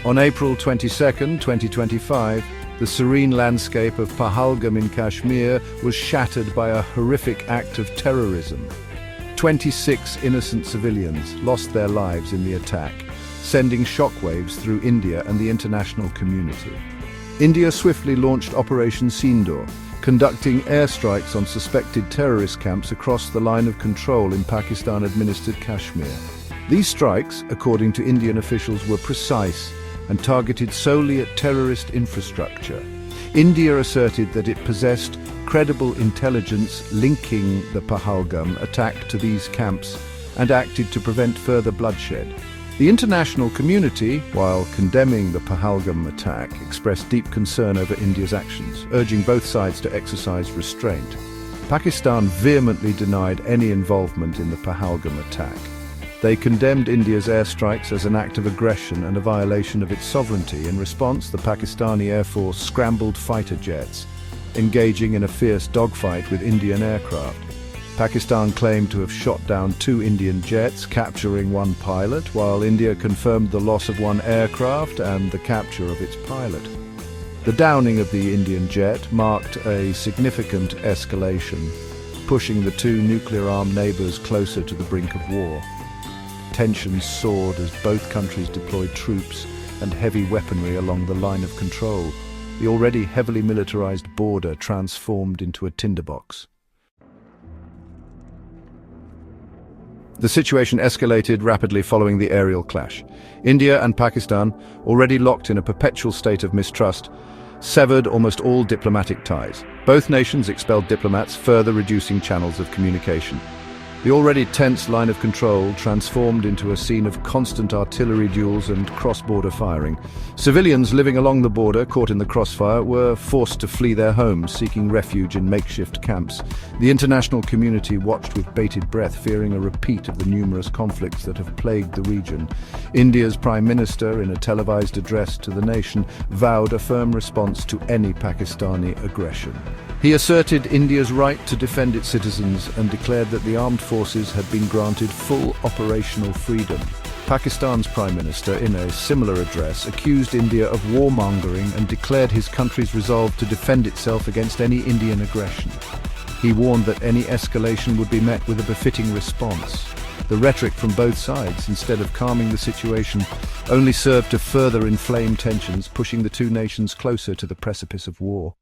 On April 22, 2025, the serene landscape of Pahalgam in Kashmir was shattered by a horrific act of terrorism. 26 innocent civilians lost their lives in the attack, sending shockwaves through India and the international community. India swiftly launched Operation Sindoor, conducting airstrikes on suspected terrorist camps across the line of control in Pakistan-administered Kashmir. These strikes, according to Indian officials, were precise and targeted solely at terrorist infrastructure. India asserted that it possessed credible intelligence linking the Pahalgam attack to these camps and acted to prevent further bloodshed. The international community, while condemning the Pahalgam attack, expressed deep concern over India's actions, urging both sides to exercise restraint. Pakistan vehemently denied any involvement in the Pahalgam attack. They condemned India's airstrikes as an act of aggression and a violation of its sovereignty. In response, the Pakistani Air Force scrambled fighter jets, engaging in a fierce dogfight with Indian aircraft. Pakistan claimed to have shot down 2 Indian jets, capturing 1 pilot, while India confirmed the loss of 1 aircraft and the capture of its pilot. The downing of the Indian jet marked a significant escalation, pushing the 2 nuclear-armed neighbors closer to the brink of war. Tensions soared as both countries deployed troops and heavy weaponry along the line of control. The already heavily militarized border transformed into a tinderbox. The situation escalated rapidly following the aerial clash. India and Pakistan, already locked in a perpetual state of mistrust, severed almost all diplomatic ties. Both nations expelled diplomats, further reducing channels of communication. The already tense line of control transformed into a scene of constant artillery duels and cross-border firing. Civilians living along the border, caught in the crossfire, were forced to flee their homes, seeking refuge in makeshift camps. The international community watched with bated breath, fearing a repeat of the numerous conflicts that have plagued the region. India's Prime Minister, in a televised address to the nation, vowed a firm response to any Pakistani aggression. He asserted India's right to defend its citizens and declared that the armed forces had been granted full operational freedom. Pakistan's Prime Minister, in a similar address, accused India of warmongering and declared his country's resolve to defend itself against any Indian aggression. He warned that any escalation would be met with a befitting response. The rhetoric from both sides, instead of calming the situation, only served to further inflame tensions, pushing the 2 nations closer to the precipice of war.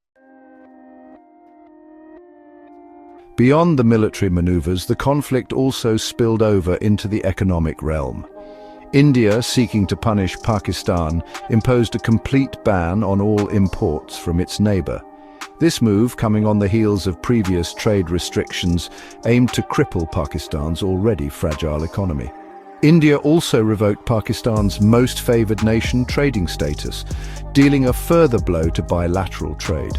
Beyond the military maneuvers, the conflict also spilled over into the economic realm. India, seeking to punish Pakistan, imposed a complete ban on all imports from its neighbor. This move, coming on the heels of previous trade restrictions, aimed to cripple Pakistan's already fragile economy. India also revoked Pakistan's most favored nation trading status, dealing a further blow to bilateral trade.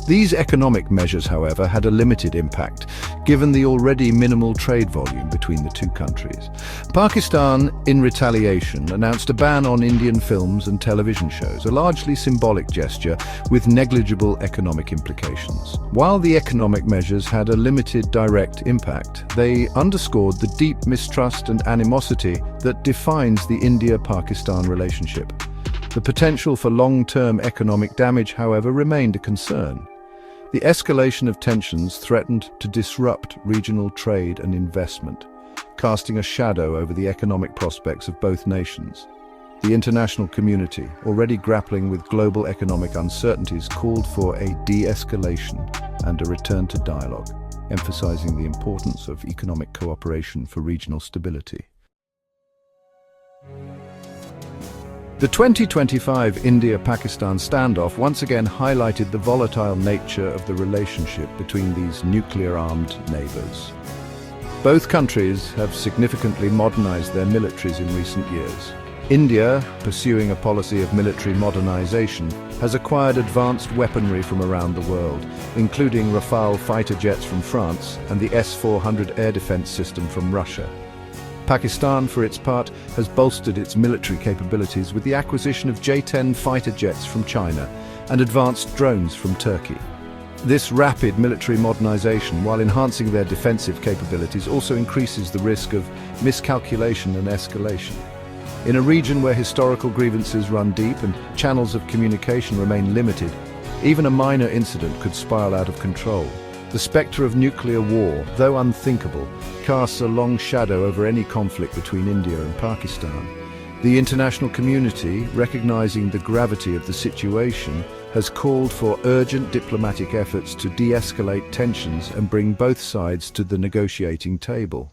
These economic measures, however, had a limited impact, given the already minimal trade volume between the 2 countries. Pakistan, in retaliation, announced a ban on Indian films and television shows, a largely symbolic gesture with negligible economic implications. While the economic measures had a limited direct impact, they underscored the deep mistrust and animosity that defines the India-Pakistan relationship. The potential for long-term economic damage, however, remained a concern. The escalation of tensions threatened to disrupt regional trade and investment, casting a shadow over the economic prospects of both nations. The international community, already grappling with global economic uncertainties, called for a de-escalation and a return to dialogue, emphasizing the importance of economic cooperation for regional stability. The 2025 India-Pakistan standoff once again highlighted the volatile nature of the relationship between these nuclear-armed neighbors. Both countries have significantly modernized their militaries in recent years. India, pursuing a policy of military modernization, has acquired advanced weaponry from around the world, including Rafale fighter jets from France and the S-400 air defense system from Russia. Pakistan, for its part, has bolstered its military capabilities with the acquisition of J-10 fighter jets from China and advanced drones from Turkey. This rapid military modernization, while enhancing their defensive capabilities, also increases the risk of miscalculation and escalation. In a region where historical grievances run deep and channels of communication remain limited, even a minor incident could spiral out of control. The spectre of nuclear war, though unthinkable, casts a long shadow over any conflict between India and Pakistan. The international community, recognizing the gravity of the situation, has called for urgent diplomatic efforts to de-escalate tensions and bring both sides to the negotiating table.